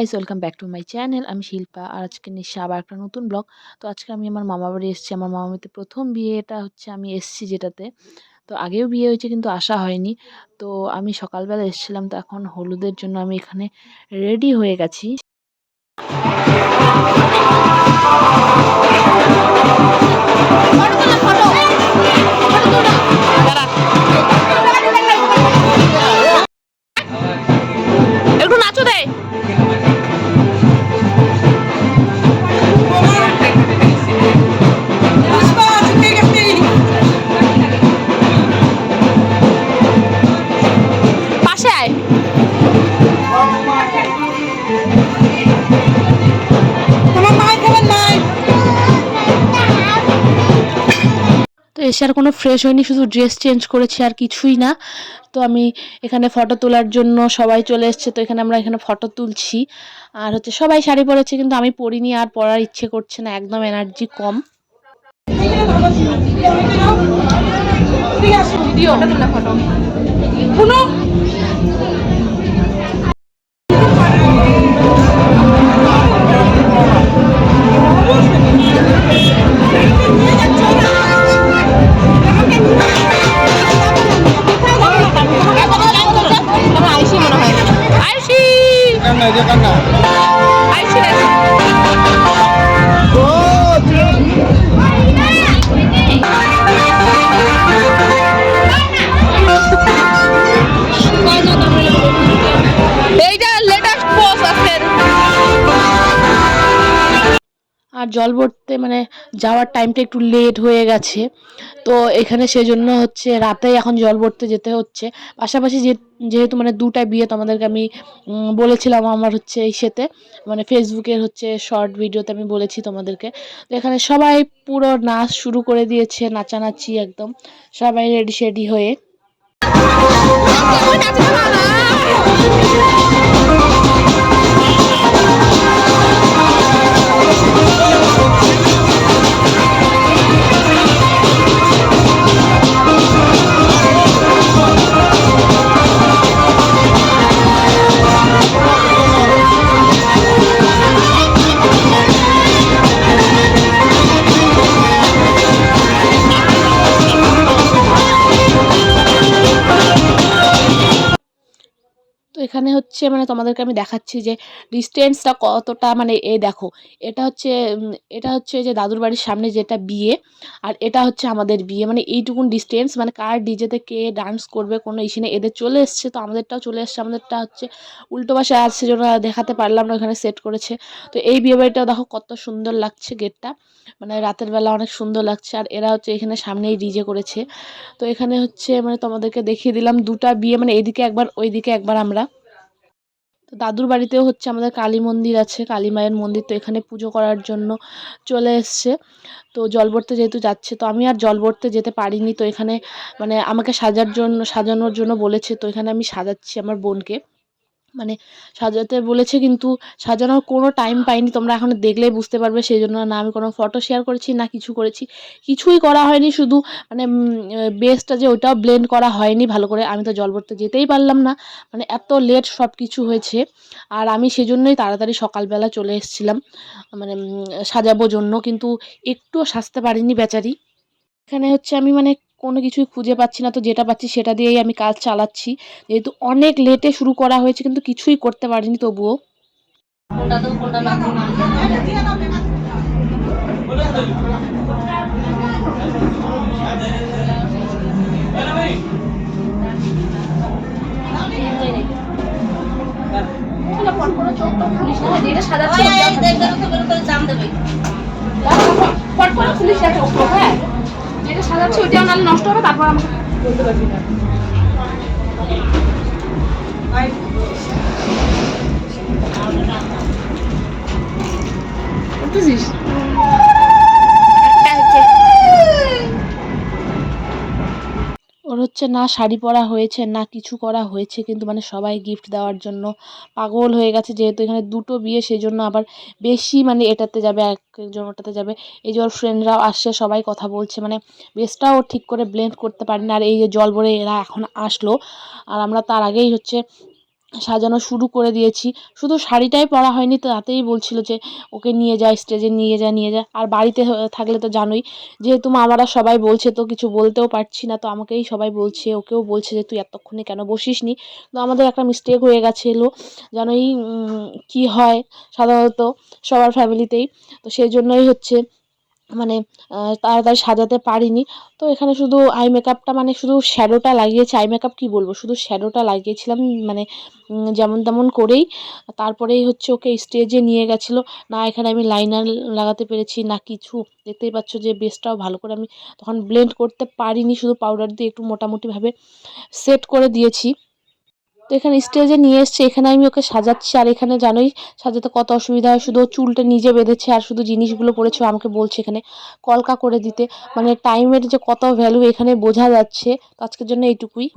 Guys, welcome back to my channel. আমি শিল্পা আর আজকে নিশ্চয় আবার একটা নতুন ব্লগ। তো আজকে আমি আমার মামা বাড়ি এসেছি। আমার মামা বাড়িতে প্রথম বিয়েটা হচ্ছে আমি এসেছি যেটাতে। তো আগেও বিয়ে হয়েছে কিন্তু আসা হয়নি। তো আমি সকালবেলা এসেছিলাম, তো এখন হলুদের জন্য আমি এখানে রেডি হয়ে গেছি। একটু নাচো দেয়। পাশে আয়। তো এসে আর কোনো ফ্রেশ হয়নি, শুধু ড্রেস চেঞ্জ করেছি আর কিছুই না। তো আমি এখানে ফটো তোলার জন্য সবাই চলে এসছে, তো এখানে আমরা এখানে ফটো তুলছি। আর হচ্ছে সবাই শাড়ি পরেছে কিন্তু আমি পরিনি, আর পরার ইচ্ছে করছে না, একদম এনার্জি কম। আর জল ভরতে মানে যাওয়ার টাইমটা একটু লেট হয়ে গেছে। তো এখানে সেজন্য হচ্ছে রাতে এখন জল ভরতে যেতে হচ্ছে। পাশাপাশি যেহেতু মানে দুটা বিয়ে তোমাদেরকে আমি বলেছিলাম আমার হচ্ছে ইসেতে, মানে ফেসবুকের হচ্ছে শর্ট ভিডিওতে আমি বলেছি তোমাদেরকে। তো এখানে সবাই পুরো নাচ শুরু করে দিয়েছে, নাচানাচি একদম সবাই রেডি শেডি হয়ে। এখানে হচ্ছে মানে তোমাদেরকে আমি দেখাচ্ছি যে ডিস্টেন্সটা কতটা, মানে দেখো, এটা হচ্ছে যে দাদুর বাড়ির সামনে যেটা বিয়ে, আর এটা হচ্ছে আমাদের বিয়ে, মানে এইটুকুন ডিস্টেন্স, মানে কার ডিজেতে কে ডান্স করবে কোনো ইসে নেই। এদের চলে এসছে, তো আমাদেরটাও চলে এসছে, আমাদেরটা হচ্ছে উল্টো পাশে আসছে যেন দেখাতে পারলাম না, ওখানে সেট করেছে। তো এই বিয়ে বাড়িটা দেখো কত সুন্দর লাগছে, গেটটা মানে রাতের বেলা অনেক সুন্দর লাগছে। আর এরা হচ্ছে এখানে সামনেই ডিজে করেছে। তো এখানে হচ্ছে মানে তোমাদেরকে দেখিয়ে দিলাম দুটা বিয়ে, মানে এইদিকে একবার ওইদিকে একবার আমরা। তো দাদুর বাড়িতেও হচ্ছে আমাদের কালী মন্দির আছে, কালী মায়ের মন্দির, তো এখানে পুজো করার জন্য চলে এসছে। তো জল ভরতে যেহেতু যাচ্ছে, তো আমি আর জল ভরতে যেতে পারিনি। তো এখানে মানে আমাকে সাজানোর জন্য বলেছে, তো এখানে আমি সাজাচ্ছি আমার বোনকে, মানে সাজাতে বলেছে কিন্তু সাজানোর কোনো টাইম পাইনি। তোমরা এখন দেখলেই বুঝতে পারবে, সেই জন্য না আমি কোনো ফটো শেয়ার করেছি না কিছু করেছি, কিছুই করা হয়নি। শুধু মানে বেসটা যে ওটাও ব্লেন্ড করা হয়নি ভালো করে। আমি তো জল ভরতে যেতেই পারলাম না, মানে এত লেট সব কিছু হয়েছে। আর আমি সেজন্যই তাড়াতাড়ি সকালবেলা চলে এসেছিলাম, মানে সাজাবো জন্য, কিন্তু একটুও সাজতে পারিনি বেচারি। এখানে হচ্ছে আমি মানে কোনো কিছুই খুঁজে পাচ্ছি না, তো যেটা পাচ্ছি সেটা দিয়েই আমি কাজ চালাচ্ছি। যেহেতু অনেক লেটে শুরু করা হয়েছে কিন্তু কিছুই করতে পারিনি তবুও। যেটা সাজাচ্ছে ওইটাও নাহলে নষ্ট হবে, তারপর আমাকে বলতে পারবি না। বুঝছিস ওর হচ্ছে না শাড়ি পরা হয়েছে না কিছু করা হয়েছে, কিন্তু মানে সবাই গিফট দেওয়ার জন্য পাগল হয়ে গেছে। যেহেতু এখানে দুটো বিয়ে সেই জন্য আবার বেশি মানে এটাতে যাবে, এক একজন ওটাতে যাবে। এই যে ওর ফ্রেন্ডরাও আসছে, সবাই কথা বলছে, মানে বেসটাও ঠিক করে ব্লেন্ড করতে পারি না। আর এই যে জল ভরে এরা এখন আসলো, আর আমরা তার আগেই হচ্ছে সাজানো শুরু করে দিয়েছি। শুধু শাড়িটাই পরা হয়নি, তো তাতেই বলছিল যে ওকে নিয়ে যা, স্টেজে নিয়ে যা, নিয়ে যা। আর বাড়িতে থাকলে তো জানোই, যেহেতু মামারা সবাই বলছে তো কিছু বলতেও পারছি না, তো আমাকেই সবাই বলছে, ওকেও বলছে যে তুই এতক্ষণে কেন বসিসনি। তো আমাদের একটা মিস্টেক হয়ে গেছিলো, জানোই কি হয় সাধারণত সবার ফ্যামিলিতেই। তো সেই জন্যই হচ্ছে মানে তাড়াতাড়ি সাজাতে পারিনি। তো এখানে শুধু আই মেকআপটা, মানে শুধু শ্যাডোটা লাগিয়েছি, আই মেকআপ কী বলবো, শুধু শ্যাডোটা লাগিয়েছিলাম, মানে যেমন তেমন করেই। তারপরেই হচ্ছে ওকে স্টেজে নিয়ে গেছিলো। না এখানে আমি লাইনার লাগাতে পেরেছি না কিছু। দেখতেই পাচ্ছ যে বেসটাও ভালো করে আমি তখন ব্লেন্ড করতে পারিনি, শুধু পাউডার দিয়ে একটু মোটামুটিভাবে সেট করে দিয়েছি। তো এখানে স্টেজে নিয়ে এসছে, এখানে আমি ওকে সাজাচ্ছি। আর এখানে জানোই সাজাতে কত অসুবিধা হয়, শুধু ও চুলটা নিজে বেঁধেছে আর শুধু জিনিসগুলো পড়েছে, ও আমাকে বলছে এখানে কলকা করে দিতে। মানে টাইমের যে কত ভ্যালু এখানে বোঝা যাচ্ছে। তো আজকের জন্য এইটুকুই।